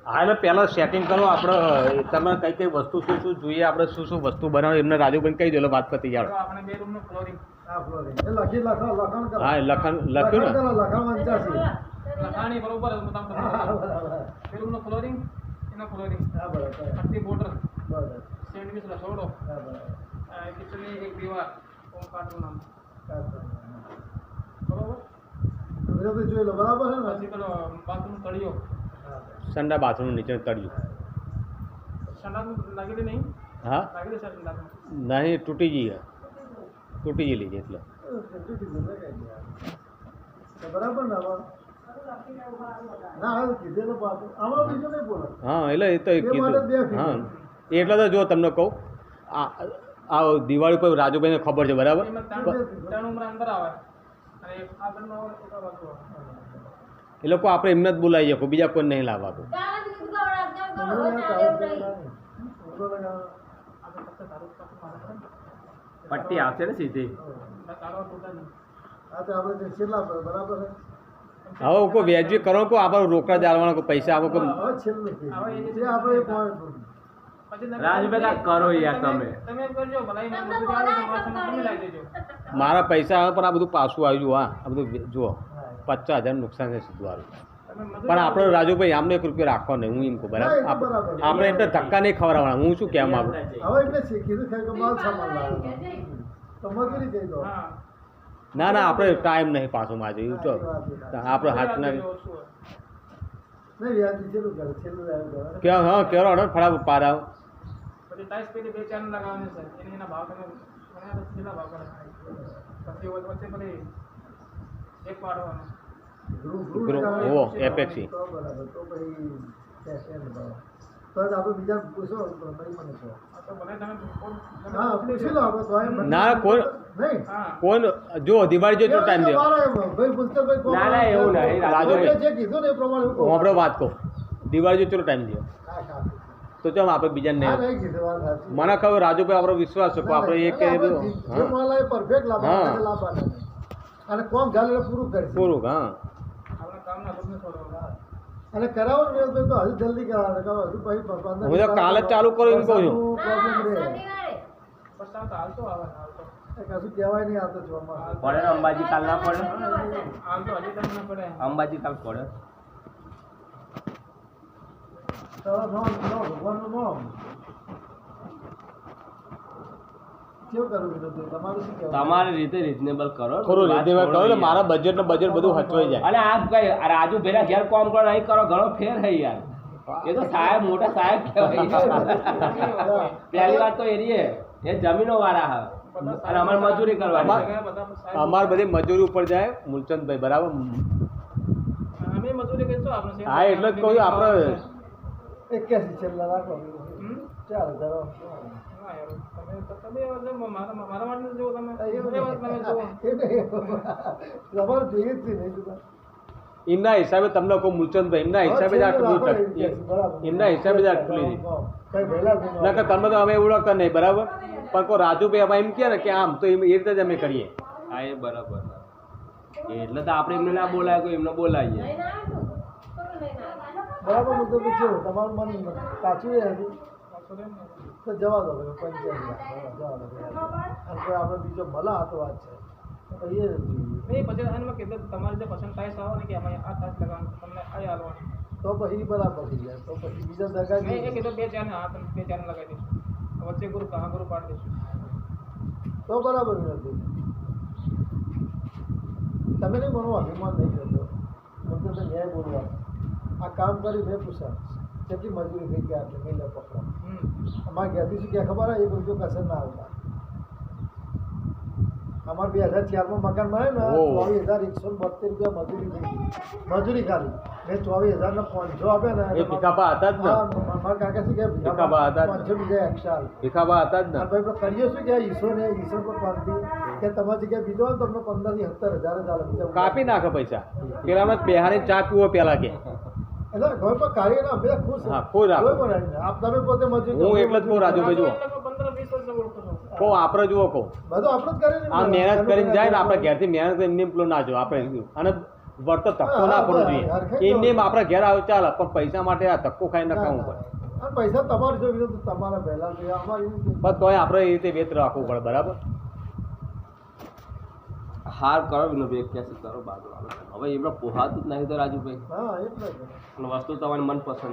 હા એટલે પહેલાં સેટિંગ કરો આપણે તમે કઈ કઈ વસ્તુ શું શું જોઈએ આપણે શું શું વસ્તુ બનાવો એમને રાજુભાઈ કહી દો એટલે વાત પતી જાય. હા લખણ લખ્યું ને લખાણી બરોબર બેડરૂમનો ફ્લોરિંગ એનો ફ્લોરિંગ આટલી બોર્ડર સેન્ડવિચ રસોડો કિચનની એક દીવાર ઓમ કાટનું નામ બરોબર જોઈ લો બરાબર છે ને. પછી પેલો બાથરૂમ તળિયો સંડા બાથરૂમ નીચે તળિયું સંડાસ લાગેલી નહીં હા લાગેલી સર સંડાસ નહીં તૂટી ગઈ લીધી એટલે બરાબર ને ના કીધેલું પાછું આમાં બીજું નહીં બોલો. હા એટલે એ તો એ માટે બે કીધું ફીટ. હા એટલે તો જો તમને કહું આ દિવાળી પર રાજુભાઈને ખબર છે બરાબર. એમાં ત્રણ ઉમરા અંદર આવે અને એક આગળનો આવે એક આ બાજુ આવે એ લોકો આપણે એમને જ બોલાવીએ કોઈ બીજા કોઈ નહીં લાવવા. પટ્ટી આવશે ને સીધી. તારો ટોટા નહીં હા તો આપણે છેલ્લા બરાબર છે. હવે કોઈ વ્યાજબી કરો કોઈ આપણે રોકડા ચાલવાના કોઈ પૈસા આપો કોઈ હવે છેલ્લું છે. જે આપણે એક point પછી રાજભાઈ કાંઈક કરો યાર તમે. તમે એમ કરજો ભલાઈ મને બધું આવે તો મારા સામે તમે લાવી દેજો મારા પૈસા આવે પણ આ બધું પાછું આવી ગયું. હા આ બધું જુઓ 50,000 નુકસાન છે સીધું આવ્યું. તમે મજૂર પણ આપણે રાજુભાઈ આમને 1 રૂપિયો રાખવો નહીં હું એમ કહું બરાબર. આપણે એટલે ધક્કા નહીં ખવડાવવાના. હું શું કહેવા માંગુ હવે એટલે કીધું છે કે માલ સામાન લાવો તો મજૂરી કહી દો. હા ના ના આપણે ટાઈમ નહીં પાછો માં જોઈએ તો આપણે હાથના ઓછું હોય. નહીં વ્યાજબી છેલ્લું કરે છેલ્લું આવ્યું કે હા કેવો હડો ફટાફટ પાર આવ. પછી ટાઈસ પેલી 2 4 લગાવવાની છે એના ભાવ તમે મને કેટલા ભાવ કરે પછી વચ્ચે પેલી એક પાડવાનો ઓહો, એપેક્સી. તો બરાબર તો પછી તો જ આપણે બીજા પૂછો પછી મને કહો. આ તો ભલે તમે હા પૂછી લો આપણે તો એમ ના કોઈ નહીં હા કોઈ જો દિવાળી જો ટાઈમ દે ભાઈ પુસ્તકભાઈ ના ના એવું નહીં. રાજુભાઈ જે કીધું ને એ પ્રમાણે હું કહું. હું આપણે વાત કહું દિવાળી જો ટાઈમ દે હા, હા. તો ચાલ આપણે બીજાને હા, નહીં. નહીં કીધું, વાત સાચી. મને ખબર રાજુભાઈ આપણો વિશ્વાસ છે કે આપણે એક એટલે કે આપણે જે માલ આવે perfect લાવવાનો, હા. એટલે લાવવાનો નહીં. અને કોમ ચાલે એટલે પૂરું કરશે. પૂરું હા આપણે કામના લોકોને છોડવા અને કરાવો ને તો હજુ જલ્દી કરાવો હજુ પછી હું તો કાલે જ ચાલુ કરું એમ કહું છું. પ્રોબ્લેમ રહે પસ્તાવ તો હાલતો આવે હાલતો એ કશું કહેવાય નહીં આવતો જોવામાં. પડે ને અંબાજી કાલ ના પડે. હાલતો હજી તમને ના પડે અંબાજી કાલ પડે. તારા નામ ભગવાનનું નામ કેવું કરવું વિનોદભાઈ? તમારું શું કહેવું? તમારી રીતે રિઝનેબલ કરો. ખરું વાત રીતે છોડો કહો એટલે યાર. મારા બજેટ ને બજેટ બધું હચવાઈ જાય. અને આ કઈ રાજુ ભેરા ઘેર કામ કરો નહીં કરો ઘણો ફેર છે યાર. એ તો સાહેબ મોટા સાહેબ કહેવાય. પહેલી વાત તો એરી એ જમીનો વાળા હા અને અમારે મજૂરી કરવાની. અમારે બધી મજૂરી ઉપર જાય મૂલચંદભાઈ બરાબર. અમે મજૂરી કરીશું આપણે હા એટલે જ કહું આપણે 81 છેલ્લા રાખો. હમ? 4,000 ના યાર તમે મારા માટે જુઓ તમે એવું એ વાત તમે જુઓ તમારે જોઈએ જ છે નહીં જોતા. એમના હિસાબે તમને કહું મૂલચંદભાઈ એમના હિસાબે જ આટલું બધું એમના હિસાબે જ આટલું લીધી. કઈ વહેલા નહીં ના કે તમે તો અમે ઓળખતા નહીં બરાબર પણ કોઈ રાજુભાઈ અમે એમ કહે ને કે આમ તો એ રીતે જ અમે કરીએ. હા એ બરાબર. એટલે તો આપણે એમને ના બોલાય કોઈ એમને બોલાવીએ. બરાબર મુદ્દો તો છે તમારું મન કાચું એ હતું તો જવા દો ભાઈ 85 જવા દો અને કોઈ આપણે બીજો ભલે આ તો વાત છે પછી એ જ જોઈએ. નહીં પછી એમાં કીધું તમારે જે પસંદ ટાઈસ આવે ને કે અમે આ ટાઈસ લગાવવાનું તમને આ હાલવાનું તો પછી બરાબર થઈ જાય તો પછી બીજા દગા મેં એ કીધું 2 4 ને હા તમે 2 4 લગાવી દઈશું વચ્ચે ગુરુ કहाँ ગુરુ પાડી દઈશું તો બરાબર નથી. તમે નહીં ભણો અભિમાન નહીં કરતો મુદ્દો તો ન્યાય બોલવા. આ કામ કરી મેં પૂછા કેટલી મજૂરી થઈ ગયા એટલે નહીં લે પકડા અમારે ઘેરથી શું કહે ખબર હોય 1 રૂપિયો કસર ના આવતા. અમારે 2004 મકાન મળે ને ઓહ. 24,172 રૂપિયા મજૂરી થઈ ગઈ. મજૂરી ખાલી મેં 24,000 ના 500 આપે ને એ ભીખાબા હતા જ ને હા, મારા કાકા શું કહે ભીખાબા હતા જ. 500 બીજા એક્સ્ટ્રા આલે. ભીખાબા હતા જ ને અને ભાઈ આપણે કરીએ શું કે ઈસો પર પાડતી કે તમારી જગ્યાએ બીજો હોય ને તમને 15,000 થી 17,000 જ આલે બીજા કાપી નાખે પૈસા પેલા બેહારી ચા પીવો પેલા કે એટલે ઘર પર કાઢીએ ને બધા ખુશ હા, ખુશ રાખો. કોઈ પણ નહીં. આપ તમે પોતે મજૂરી હું એકલો જ કહું રાજુભાઈ જુઓ 15 20 વર્ષ ઓળખો છો કહું આપણે જુઓ કહું બધું આપણે જ કરીએ ને. આ મહેનત કરીને જાય ને આપણે ઘેરથી મહેનત કરીને પેલો ના જો આપણે અને વળતો ધક્કો ના પડવો જોઈએ એમને એમ આપણે ઘેર આવે ચાલે પણ પૈસા માટે આ ધક્કો ખાઈ ન ખાવું પડે અને પૈસા તમારે જોઈએ તો તમારા પહેલા જોઈએ અમારે એવું છે. બસ તોય આપણે એ રીતે વેત રાખવું પડે બરાબર હાર કરો વિનોદભાઈ ક્યાંથી કરો બાજુ હવે એમને પોહાતું જ નહીં તો રાજુભાઈ હા એટલે જ. અને વસ્તુ તમારી મનપસંદ